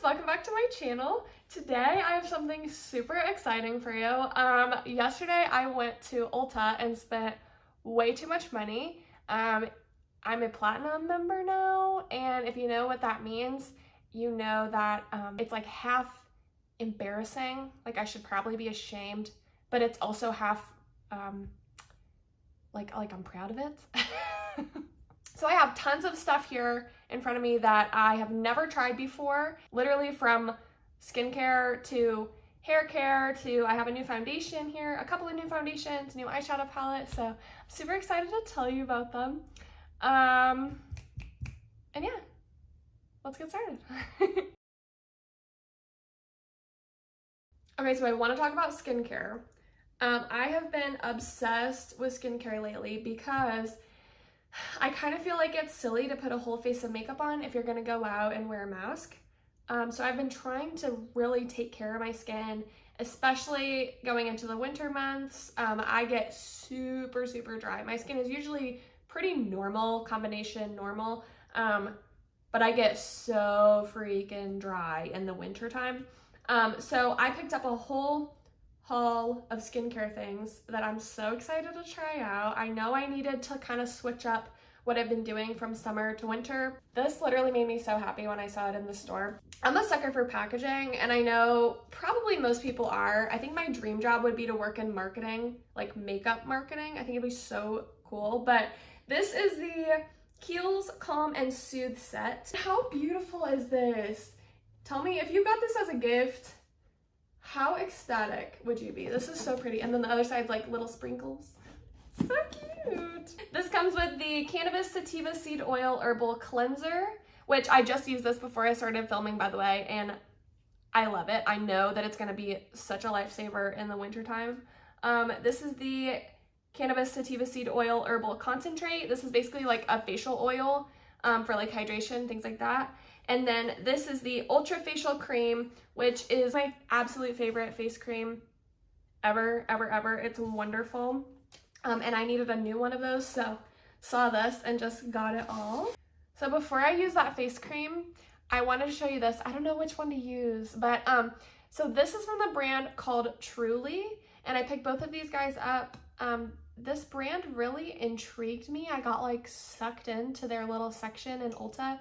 welcome back to my channel. Today I have something super exciting for you. Yesterday I went to Ulta and spent way too much money. I'm a platinum member now, and if you know what that means, you know that it's like half embarrassing, like I should probably be ashamed, but it's also half like I'm proud of it. So I have tons of stuff here in front of me that I have never tried before, literally from skincare to hair care to I have a new foundation here, a couple of new foundations, new eyeshadow palette, so I'm super excited to tell you about them. And yeah, let's get started. Okay, so I want to talk about skincare. I have been obsessed with skincare lately because I kind of feel like it's silly to put a whole face of makeup on if you're going to go out and wear a mask. So I've been trying to really take care of my skin, especially going into the winter months. I get super dry. My skin is usually pretty normal, combination normal, but I get so freaking dry in the winter time. So I picked up a whole haul of skincare things that I'm so excited to try out. I know I needed to kind of switch up what I've been doing from summer to winter. This literally made me so happy when I saw it in the store. I'm a sucker for packaging, and I know probably most people are. I think my dream job would be to work in marketing, like makeup marketing. I think it'd be so cool, but this is the Kiehl's Calm and Soothe set. How beautiful is this? Tell me if you got this as a gift, how ecstatic would you be? This is so pretty. And then the other side's like little sprinkles. So cute. This comes with the Cannabis Sativa Seed Oil Herbal Cleanser, which I just used this before I started filming, by the way, and I love it. I know that it's gonna be such a lifesaver in the wintertime. This is the Cannabis Sativa Seed Oil Herbal Concentrate. This is basically like a facial oil for like hydration, things like that. And then this is the Ultra Facial Cream, which is my absolute favorite face cream ever. It's wonderful. And I needed a new one of those, so saw this and just got it all. So before I use that face cream, I wanted to show you this. I don't know which one to use, but so this is from the brand called Truly, and I picked both of these guys up. This brand really intrigued me. I got like sucked into their little section in Ulta.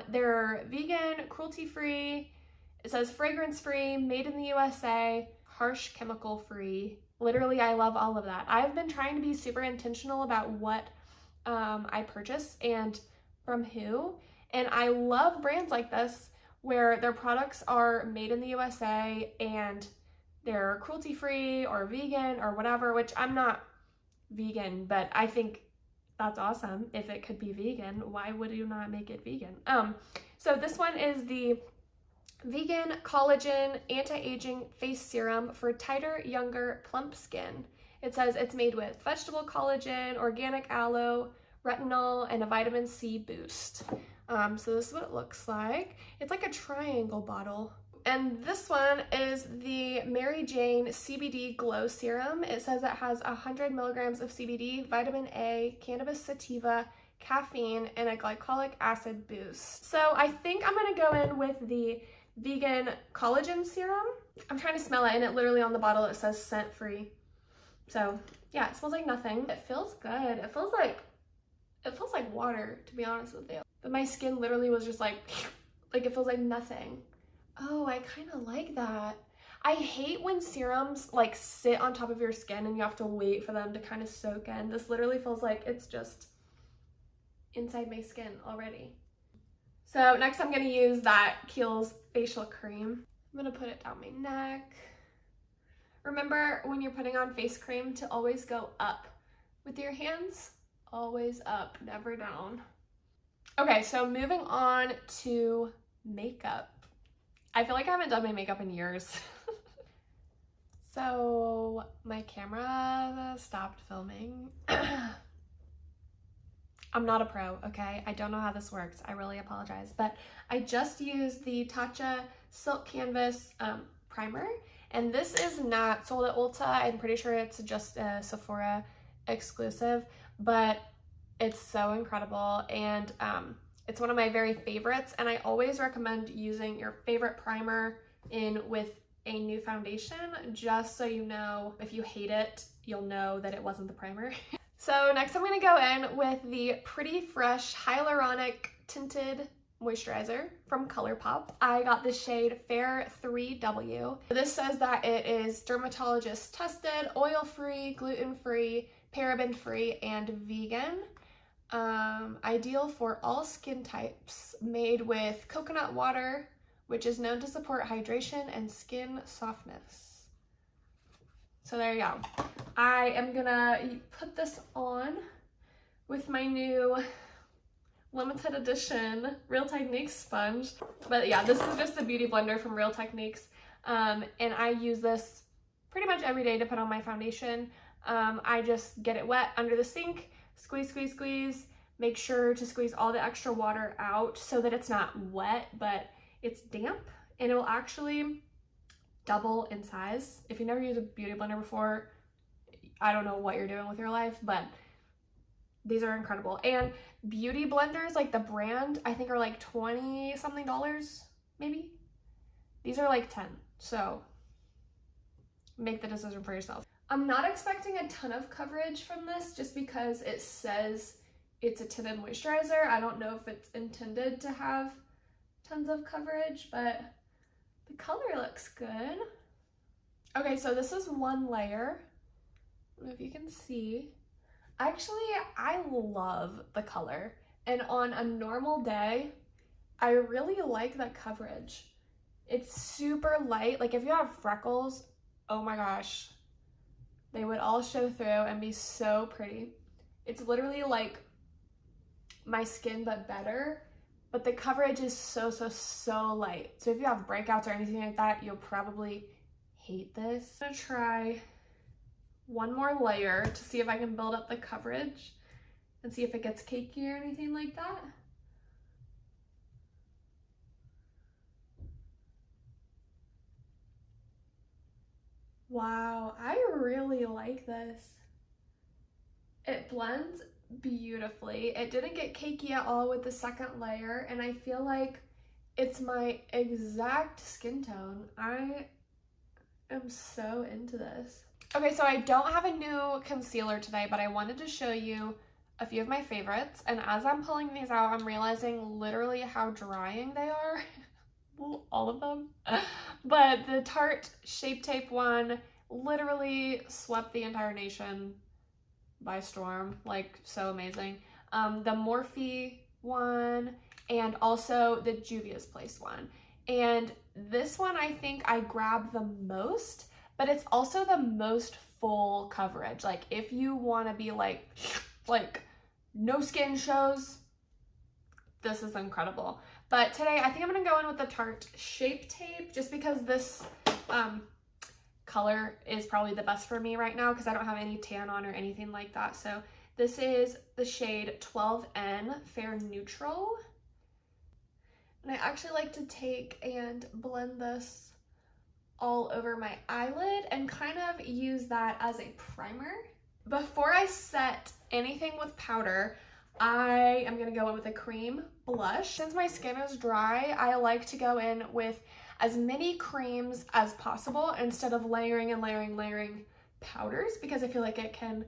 They're vegan, cruelty-free, it says fragrance-free, made in the USA, harsh chemical-free. Literally, I love all of that. I've been trying to be super intentional about what I purchase and from who, and I love brands like this where their products are made in the USA and they're cruelty-free or vegan or whatever, which I'm not vegan, but I think that's awesome. If it could be vegan, why would you not make it vegan? So this one is the Vegan Collagen Anti-Aging Face Serum for tighter, younger, plump skin. It says it's made with vegetable collagen, organic aloe, retinol, and a vitamin C boost. So this is what it looks like. It's like a triangle bottle. And this one is the Mary Jane CBD Glow Serum. It says it has 100 milligrams of CBD, vitamin A, cannabis sativa, caffeine, and a glycolic acid boost. So I think I'm gonna go in with the vegan collagen serum. I'm trying to smell it, and it literally on the bottle it says scent free. So yeah, it smells like nothing. It feels good. It feels like water, to be honest with you. But my skin literally was just like it feels like nothing. Oh, I kind of like that. I hate when serums like sit on top of your skin and you have to wait for them to kind of soak in. This literally feels like it's just inside my skin already. So next I'm going to use that Kiehl's facial cream. I'm going to put it down my neck. Remember when you're putting on face cream to always go up with your hands. Always up, never down. Okay, so moving on to makeup. I feel like I haven't done my makeup in years. So my camera stopped filming. I'm not a pro, okay? I don't know how this works. I really apologize. But I just used the Tatcha Silk Canvas primer. And this is not sold at Ulta. I'm pretty sure it's just a Sephora exclusive. But it's so incredible. And It's one of my very favorites, and I always recommend using your favorite primer in with a new foundation, just so you know if you hate it, you'll know that it wasn't the primer. So next I'm going to go in with the Pretty Fresh Hyaluronic Tinted Moisturizer from Colourpop. I got the shade Fair 3W. This says that it is dermatologist tested, oil-free, gluten-free, paraben-free, and vegan. Ideal for all skin types, made with coconut water, which is known to support hydration and skin softness. So there you go. I am gonna put this on with my new limited edition Real Techniques sponge. But yeah, this is just a beauty blender from Real Techniques. And I use this pretty much every day to put on my foundation. I just get it wet under the sink, squeeze, squeeze, squeeze. Make sure to squeeze all the extra water out so that it's not wet, but it's damp, and it will actually double in size. If you never used a beauty blender before, I don't know what you're doing with your life, but these are incredible. And beauty blenders, like the brand, I think are like 20 something dollars, maybe. These are like 10, so make the decision for yourself. I'm not expecting a ton of coverage from this just because it says it's a tinted moisturizer. I don't know if it's intended to have tons of coverage, but the color looks good. Okay, so this is one layer. I don't know if you can see. Actually, I love the color. And on a normal day, I really like that coverage. It's super light. Like if you have freckles, oh my gosh, they would all show through and be so pretty. It's literally like my skin, but better. But the coverage is so light. So if you have breakouts or anything like that, you'll probably hate this. I'm gonna try one more layer to see if I can build up the coverage and see if it gets cakey or anything like that. Wow, I really like this. It blends beautifully. It didn't get cakey at all with the second layer, and I feel like it's my exact skin tone. I am so into this. Okay, so I don't have a new concealer today, but I wanted to show you a few of my favorites, and as I'm pulling these out, I'm realizing literally how drying they are. All of them. But the Tarte Shape Tape one literally swept the entire nation by storm. Like, so amazing. The Morphe one, and also the Juvia's Place one. And this one I think I grabbed the most, but it's also the most full coverage. Like if you want to be like no skin shows, this is incredible. But today I think I'm gonna go in with the Tarte Shape Tape just because this color is probably the best for me right now because I don't have any tan on or anything like that. So this is the shade 12N Fair Neutral. And I actually like to take and blend this all over my eyelid and kind of use that as a primer. Before I set anything with powder, I am gonna go in with a cream blush. Since my skin is dry, I like to go in with as many creams as possible instead of layering and layering powders because I feel like it can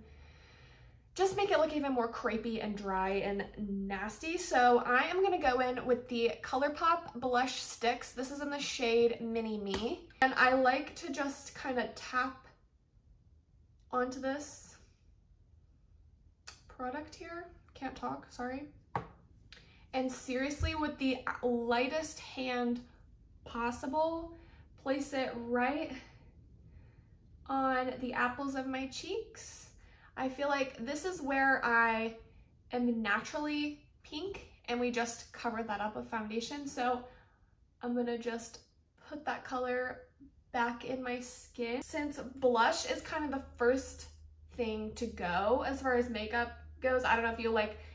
just make it look even more crepey and dry and nasty. So I am gonna go in with the Colourpop Blush Stix. This is in the shade Mini Me. And I like to just kind of tap onto this product here. Can't talk, sorry. And seriously, with the lightest hand possible, place it right on the apples of my cheeks. I feel like this is where I am naturally pink and we just covered that up with foundation. So I'm gonna just put that color back in my skin. Since blush is kind of the first thing to go as far as makeup goes, I don't know if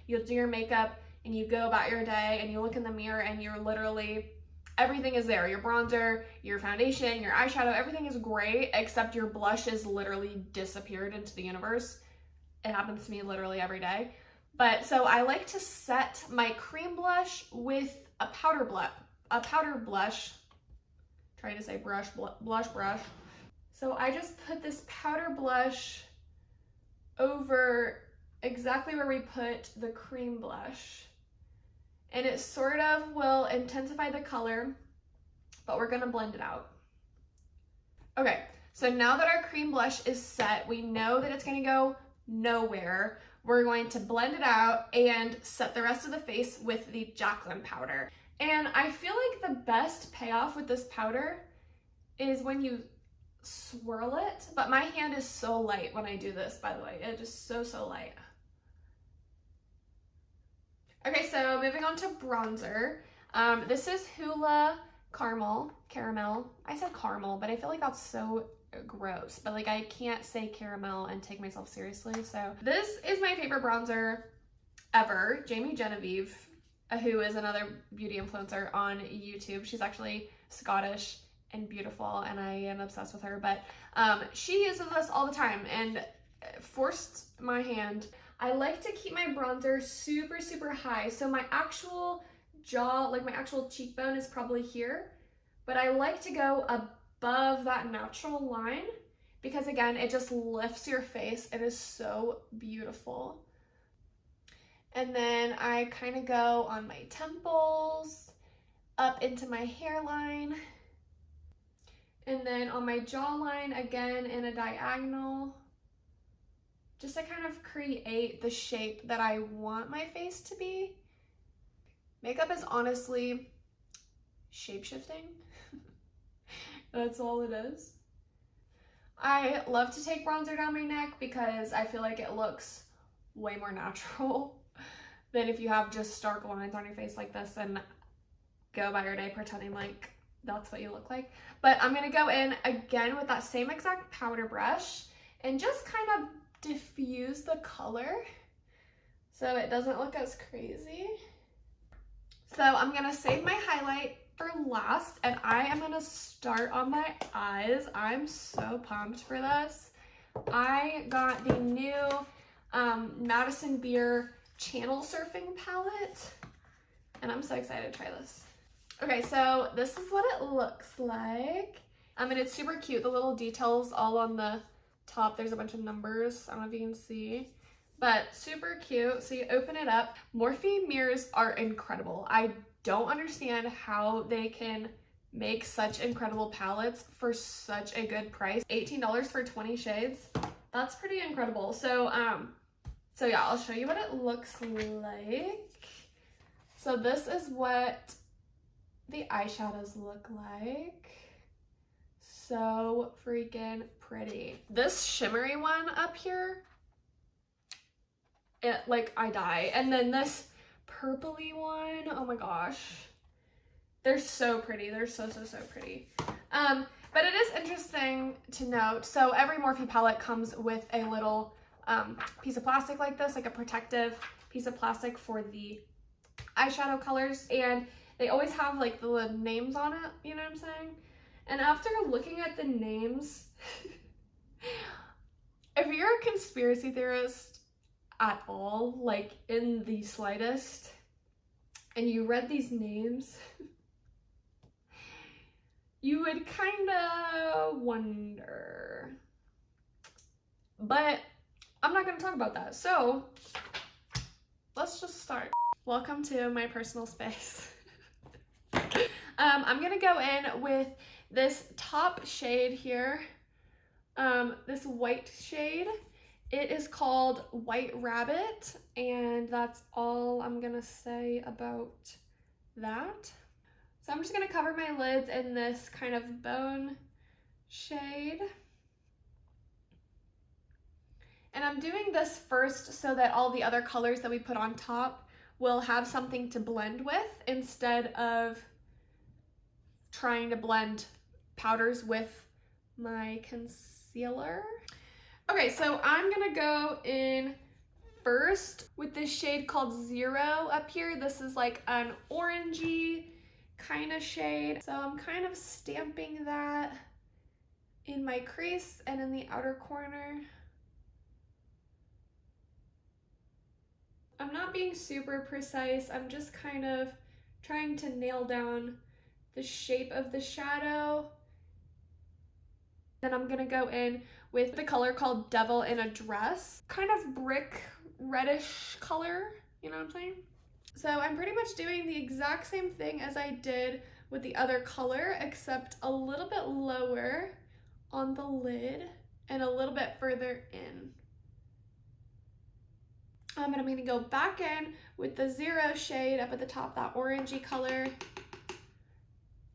you'll do your makeup and you go about your day and you look in the mirror and you're literally, everything is there. Your bronzer, your foundation, your eyeshadow, everything is great except your blush is literally disappeared into the universe. It happens to me literally every day. But so I like to set my cream blush with a powder blush. Trying to say blush brush. So I just put this powder blush over exactly where we put the cream blush. And it sort of will intensify the color, but we're gonna blend it out. Okay, so now that our cream blush is set, we know that it's gonna go nowhere. We're going to blend it out and set the rest of the face with the Jaclyn powder. And I feel like the best payoff with this powder is when you swirl it, but my hand is so light when I do this, by the way. It is so light. Okay, so moving on to bronzer. This is Hoola Caramel. I said caramel, but I feel like that's so gross, but like I can't say caramel and take myself seriously. So this is my favorite bronzer ever. Jamie Genevieve, who is another beauty influencer on YouTube. She's actually Scottish and beautiful, and I am obsessed with her, but she uses this all the time and forced my hand. I like to keep my bronzer super high, so my actual jaw, like my actual cheekbone, is probably here, but I like to go above that natural line because again, it just lifts your face. It is so beautiful. And then I kind of go on my temples, up into my hairline, and then on my jawline, again in a diagonal, just to kind of create the shape that I want my face to be. Makeup is honestly shape-shifting. That's all it is. I love to take bronzer down my neck because I feel like it looks way more natural than if you have just stark lines on your face like this and go by your day pretending like that's what you look like. But I'm gonna go in again with that same exact powder brush and just kind of diffuse the color so it doesn't look as crazy. So I'm gonna save my highlight for last, and I am gonna start on my eyes. I'm so pumped for this. I got the new Madison Beer Channel Surfing palette, and I'm so excited to try this. Okay, so this is what it looks like. And it's super cute. The little details all on the top. There's a bunch of numbers. I don't know if you can see, but super cute. So you open it up. Morphe mirrors are incredible. I don't understand how they can make such incredible palettes for such a good price. $18 for 20 shades. That's pretty incredible. So yeah, I'll show you what it looks like. So this is what the eyeshadows look like. So freaking pretty. This shimmery one up here, I die. And then this purpley one, oh my gosh. They're so pretty. They're so pretty. But it is interesting to note, so every Morphe palette comes with a little piece of plastic like this, like a protective piece of plastic for the eyeshadow colors, and they always have like the names on it, you know what I'm saying? And after looking at the names, if you're a conspiracy theorist at all, like in the slightest, and you read these names, you would kind of wonder. But I'm not going to talk about that. So let's just start. Welcome to my personal space. I'm gonna go in with this top shade here, this white shade. It is called White Rabbit, and that's all I'm gonna say about that. So I'm just gonna cover my lids in this kind of bone shade. And I'm doing this first so that all the other colors that we put on top will have something to blend with instead of trying to blend powders with my concealer. Okay, so I'm gonna go in first with this shade called Zero up here. This is like an orangey kind of shade. So I'm kind of stamping that in my crease and in the outer corner. I'm not being super precise. I'm just kind of trying to nail down the shape of the shadow. Then I'm gonna go in with the color called Devil in a Dress. Kind of brick reddish color, you know what I'm saying? So I'm pretty much doing the exact same thing as I did with the other color, except a little bit lower on the lid and a little bit further in. And I'm gonna go back in with the 0 shade up at the top, that orangey color,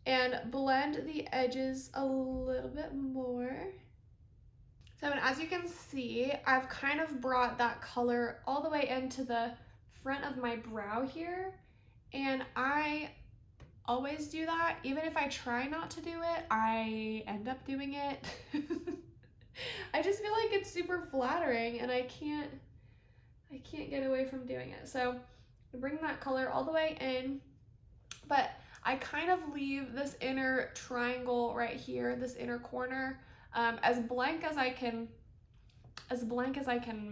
and blend the edges a little bit more. So as you can see, I've kind of brought that color all the way into the front of my brow here, and I always do that. Even if I try not to do it, I end up doing it. I just feel like it's super flattering, and I can't get away from doing it. So I bring that color all the way in, but I kind of leave this inner triangle right here, this inner corner, as blank as I can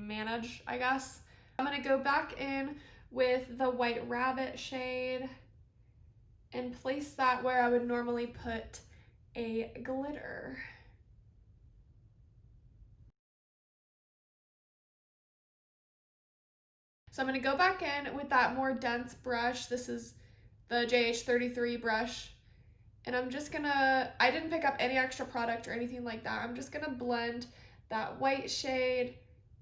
manage, I guess. I'm gonna go back in with the White Rabbit shade and place that where I would normally put a glitter. So I'm gonna go back in with that more dense brush. This is the JH33 brush. And I'm just gonna, I didn't pick up any extra product or anything like that. I'm just gonna blend that white shade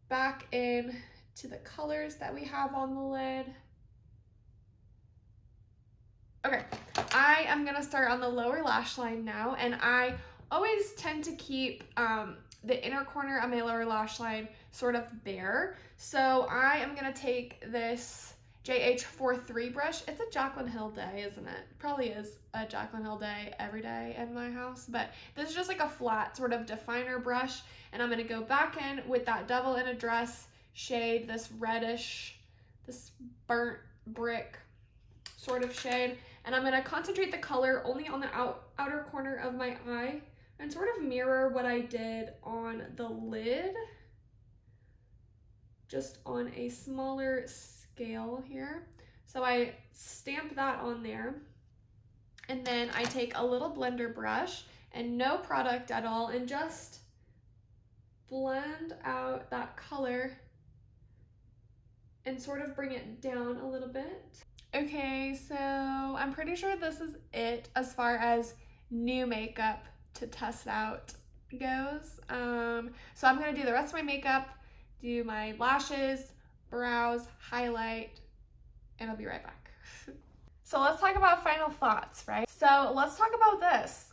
back in to the colors that we have on the lid. Okay, I am gonna start on the lower lash line now, and I always tend to keep the inner corner of my lower lash line sort of bare. So I am gonna take this JH43 brush. It's a Jaclyn Hill day, isn't it? Probably is a Jaclyn Hill day every day in my house, but this is just like a flat sort of definer brush, and I'm gonna go back in with that Devil in a Dress shade, this reddish, this burnt brick sort of shade, and I'm gonna concentrate the color only on the outer corner of my eye and sort of mirror what I did on the lid, just on a smaller scale here. So I stamp that on there, and then I take a little blender brush and no product at all and just blend out that color and sort of bring it down a little bit. Okay, so I'm pretty sure this is it as far as new makeup to test out goes. So I'm gonna do the rest of my makeup, do my lashes, brows, highlight, and I'll be right back. So let's talk about final thoughts, right? So let's talk about this.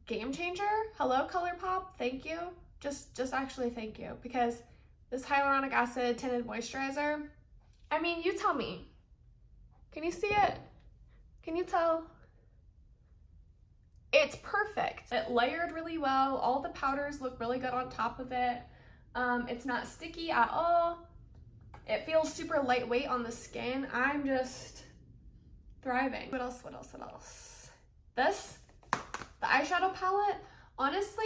Game changer. Hello, Colourpop. Thank you. Just actually thank you, because this hyaluronic acid tinted moisturizer, I mean, you tell me. Can you see it? Can you tell? It's perfect. It layered really well. All the powders look really good on top of it. It's not sticky at all. It feels super lightweight on the skin. I'm just thriving. What else? This, the eyeshadow palette. Honestly,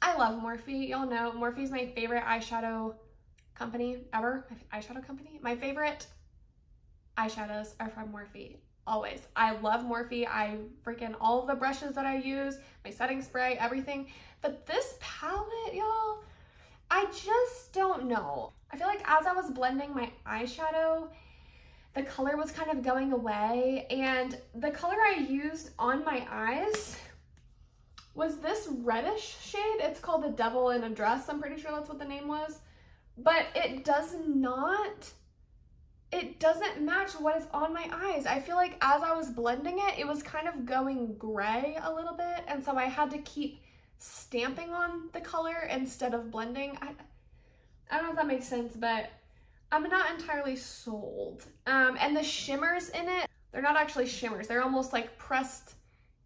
I love Morphe. Y'all know Morphe is my favorite eyeshadow company ever. Eyeshadow company? My favorite eyeshadows are from Morphe. Always. I love Morphe. I freaking all of the brushes that I use, my setting spray, everything. But this palette, y'all, I just don't know. I feel like as I was blending my eyeshadow, the color was kind of going away, and the color I used on my eyes was this reddish shade. It's called the Devil in a Dress. I'm pretty sure that's what the name was. But it doesn't match what is on my eyes. I feel like as I was blending it, it was kind of going gray a little bit, and so I had to keep stamping on the color instead of blending. I don't know if that makes sense, but I'm not entirely sold. And the shimmers in it, they're not actually shimmers. They're almost like pressed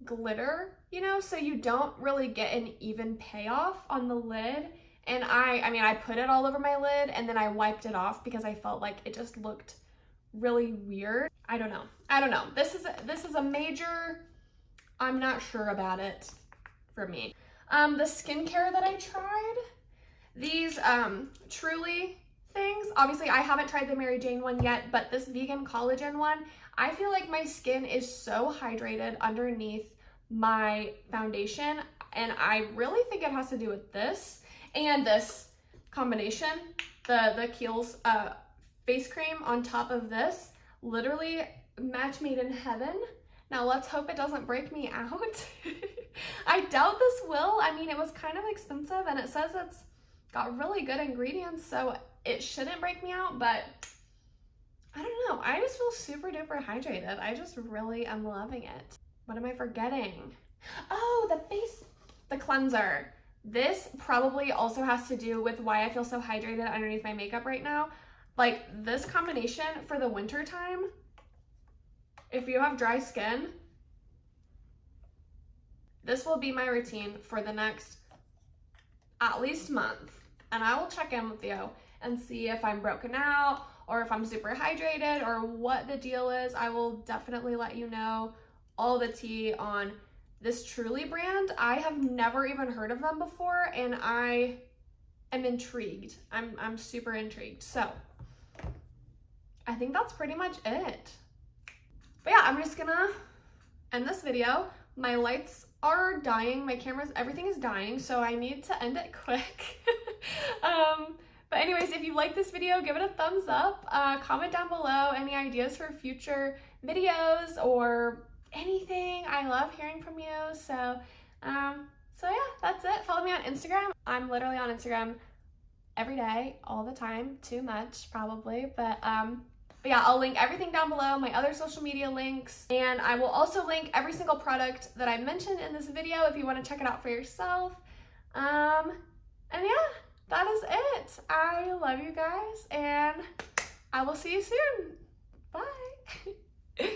glitter, you know, so you don't really get an even payoff on the lid. And I mean, I put it all over my lid and then I wiped it off because I felt like it just looked really weird. I don't know. This is a major, I'm not sure about it for me. The skincare that I tried, these Truly things. Obviously, I haven't tried the Mary Jane one yet, but this vegan collagen one, I feel like my skin is so hydrated underneath my foundation, and I really think it has to do with this and this combination, the Kiehl's face cream on top of this. Literally match made in heaven. Now let's hope it doesn't break me out. I doubt this will. I mean, it was kind of expensive and it says it's got really good ingredients, so it shouldn't break me out, but I don't know. I just feel super duper hydrated. I just really am loving it. What am I forgetting? Oh, the cleanser. This probably also has to do with why I feel so hydrated underneath my makeup right now. Like this combination for the winter time, if you have dry skin, this will be my routine for the next at least month. And I will check in with you and see if I'm broken out or if I'm super hydrated or what the deal is. I will definitely let you know all the tea on this Truly brand. I have never even heard of them before, and I am intrigued. I'm super intrigued. So I think that's pretty much it. But yeah, I'm just gonna end this video. My lights are dying, my cameras, everything is dying, so I need to end it quick. But anyways, if you like this video, give it a thumbs up. Comment down below any ideas for future videos or anything. I love hearing from you. So yeah, that's it. Follow me on Instagram. I'm literally on Instagram every day, all the time, too much probably, but yeah, I'll link everything down below, my other social media links, and I will also link every single product that I mentioned in this video if you want to check it out for yourself. And yeah, that is it. I love you guys, and I will see you soon. Bye.